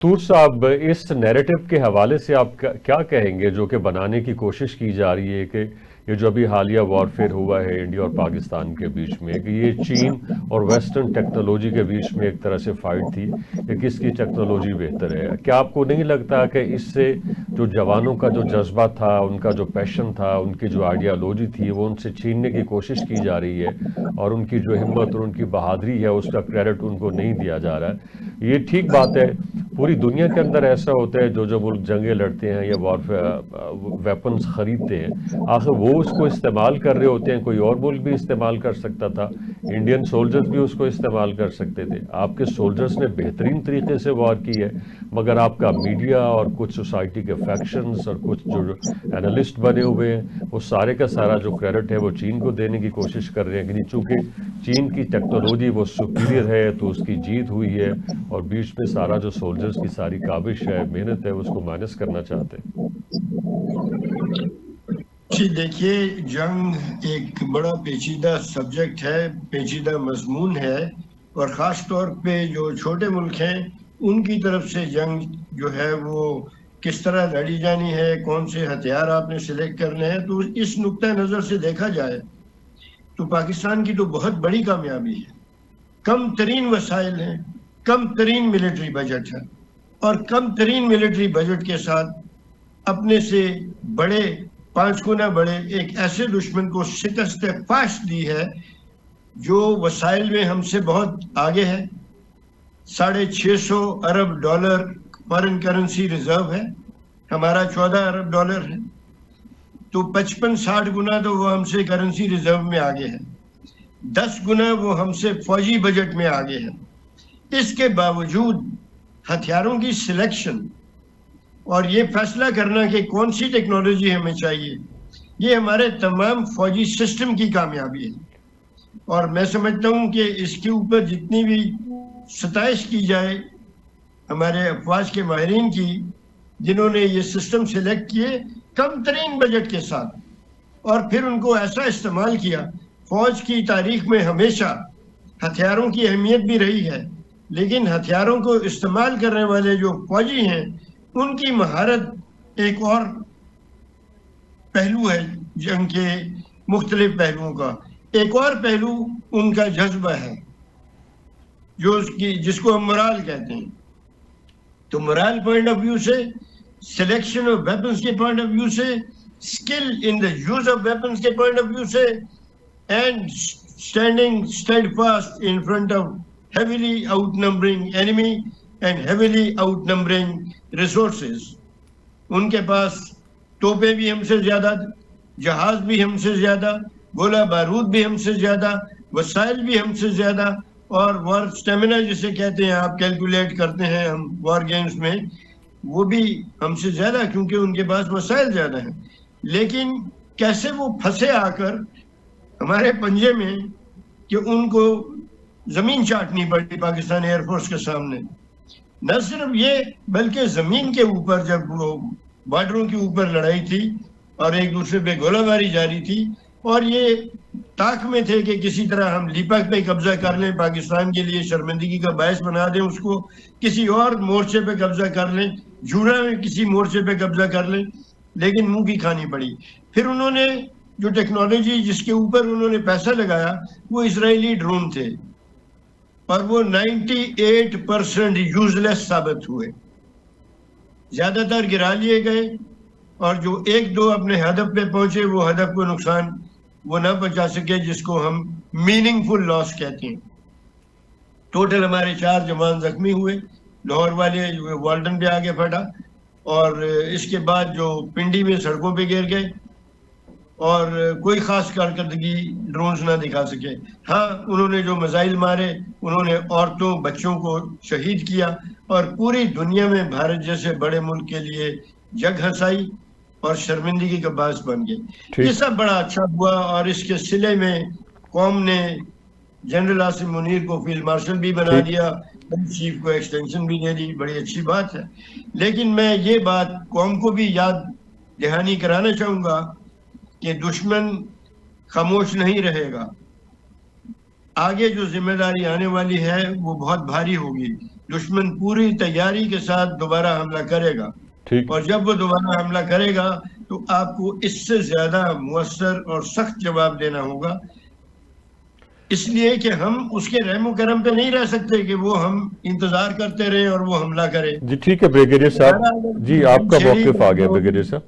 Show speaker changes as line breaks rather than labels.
तूर साहब, इस नैरेटिव के हवाले से आप क्या कहेंगे जो कि बनाने की कोशिश की जा रही है कि ये जो अभी हालिया वॉरफेयर हुआ है इंडिया और पाकिस्तान के बीच में, कि ये चीन और वेस्टर्न टेक्नोलॉजी के बीच में एक तरह से फाइट थी कि किसकी टेक्नोलॉजी बेहतर है? क्या आपको नहीं लगता कि इससे जो जवानों का जो जज्बा था, उनका जो पैशन था, उनकी जो आइडियालॉजी थी, वो उनसे छीनने की कोशिश की जा रही है और उनकी जो हिम्मत और उनकी बहादुरी है उसका क्रेडिट उनको नहीं दिया जा रहा है? ये ठीक बात है, पूरी दुनिया के अंदर ऐसा होता है, जो जो मुल्क जंगें लड़ते हैं या वॉरफेयर वेपन्स खरीदते हैं, आखिर वो उसको इस्तेमाल कर रहे होते हैं, कोई और मुल्क भी इस्तेमाल कर सकता था, इंडियन सोल्जर्स भी उसको इस्तेमाल कर सकते थे। आपके सोल्जर्स ने बेहतरीन तरीके से वॉर की है, मगर आपका मीडिया और कुछ सोसाइटी के फैक्शंस और कुछ जो एनालिस्ट बने हुए हैं, वो सारे का सारा जो क्रेडिट है वो चीन को देने की कोशिश कर रहे हैं कि चूंकि चीन की टेक्नोलॉजी वो सुपीरियर है तो उसकी जीत हुई है, और बीच में सारा जो सोल्जर्स की सारी काबिश है, मेहनत है, उसको माइनस करना चाहते हैं।
जी देखिए, जंग एक बड़ा पेचीदा सब्जेक्ट है, पेचीदा मजमून है, और ख़ास तौर पे जो छोटे मुल्क हैं उनकी तरफ से जंग जो है वो किस तरह लड़ी जानी है, कौन से हथियार आपने सिलेक्ट करने हैं। तो इस नुक्ता नज़र से देखा जाए तो पाकिस्तान की तो बहुत बड़ी कामयाबी है। कम तरीन वसाइल हैं, कम तरीन मिलिट्री बजट है, और कम तरीन मिलिट्री बजट के साथ अपने से बड़े 5 गुना बड़े एक ऐसे दुश्मन को शिकस्त फाश दी है जो वसाइल में हमसे बहुत आगे है। 650 अरब डॉलर फॉरेन करेंसी रिजर्व है, हमारा 14 अरब डॉलर है, तो 55-60 गुना तो वो हमसे करेंसी रिजर्व में आगे है, 10 गुना वो हमसे फौजी बजट में आगे है। इसके बावजूद हथियारों की सिलेक्शन और ये फैसला करना कि कौन सी टेक्नोलॉजी हमें चाहिए, ये हमारे तमाम फौजी सिस्टम की कामयाबी है। और मैं समझता हूँ कि इसके ऊपर जितनी भी सताइश की जाए हमारे अफवाज के माहिरीन की, जिन्होंने ये सिस्टम सिलेक्ट किए कम तरीन बजट के साथ, और फिर उनको ऐसा इस्तेमाल किया। फौज की तारीख में हमेशा हथियारों की अहमियत भी रही है, लेकिन हथियारों को इस्तेमाल करने वाले जो फौजी हैं उनकी महारत एक और पहलू है जंग के मुख्तलिफ पहलुओं का। एक और पहलू उनका जज्बा है, जो उसकी जिसको हम मोराल कहते हैं। तो मोराल पॉइंट ऑफ व्यू से, सिलेक्शन ऑफ वेपन्स के पॉइंट ऑफ व्यू से, skill in the use of weapons के पॉइंट ऑफ व्यू से, and standing steadfast in front of heavily outnumbering enemy and heavily outnumbering resources, उनके पास तोपें भी हमसे ज्यादा, जहाज भी हमसे ज्यादा, गोला बारूद भी हमसे ज्यादा, वसाइल भी हमसे ज्यादा, और वॉर स्टेमिना जिसे कहते हैं, आप कैलकुलेट करते हैं हम वॉर गेम्स में, वो भी हमसे ज्यादा, क्योंकि उनके पास वसाइल ज्यादा हैं। लेकिन कैसे वो फंसे आकर हमारे पंजे में कि उनको जमीन चाटनी पड़ी पाकिस्तान एयरफोर्स के सामने। न सिर्फ ये, बल्कि जमीन के ऊपर जब वो बॉर्डरों के ऊपर लड़ाई थी और एक दूसरे पे गोलाबारी जारी थी, और ये ताक में थे कि किसी तरह हम लिपक पे कब्जा कर लें, पाकिस्तान के लिए शर्मिंदगी का बायस बना दें उसको, किसी और मोर्चे पे कब्जा कर लें, जूड़ा में किसी मोर्चे पे कब्जा कर लें, लेकिन मुंह की खानी पड़ी। फिर उन्होंने जो टेक्नोलॉजी जिसके ऊपर उन्होंने पैसा लगाया वो इसराइली ड्रोन थे, और वो 98% यूजलेस साबित हुए, ज्यादातर गिरा लिए गए, और जो एक दो अपने हदफ पे पहुंचे वो हदफ को नुकसान वो ना पहुंचा सके, जिसको हम मीनिंगफुल लॉस कहते हैं। टोटल हमारे 4 जवान जख्मी हुए, लाहौर वाले वाल्टन पे आगे फटा, और इसके बाद जो पिंडी में सड़कों पे गिर गए, और कोई खास कारकर्दगी ड्रोन्स ना दिखा सके। हाँ, उन्होंने जो मिसाइल मारे, उन्होंने औरतों बच्चों को शहीद किया, और पूरी दुनिया में भारत जैसे बड़े मुल्क के लिए जग हंसाई और शर्मिंदगी का बायस बन गए। ये सब बड़ा अच्छा हुआ, और इसके सिले में कौम ने जनरल आसिम मुनीर को फील्ड मार्शल भी बना दिया, चीफ को एक्सटेंशन भी दे दी, बड़ी अच्छी बात है। लेकिन मैं ये बात कौम को भी याद दहानी कराना चाहूंगा कि दुश्मन खामोश नहीं रहेगा। आगे जो जिम्मेदारी आने वाली है वो बहुत भारी होगी। दुश्मन पूरी तैयारी के साथ दोबारा हमला करेगा,
ठीक।
और जब वो दोबारा हमला करेगा तो आपको इससे ज्यादा मुअस्सर और सख्त जवाब देना होगा, इसलिए कि हम उसके रहमो करम पे नहीं रह सकते कि वो हम इंतजार करते रहे और वो हमला करे।
जी ठीक है ब्रिगेडियर साहब, जी आपका मौक़िफ़ आ गया ब्रिगेडियर साहब।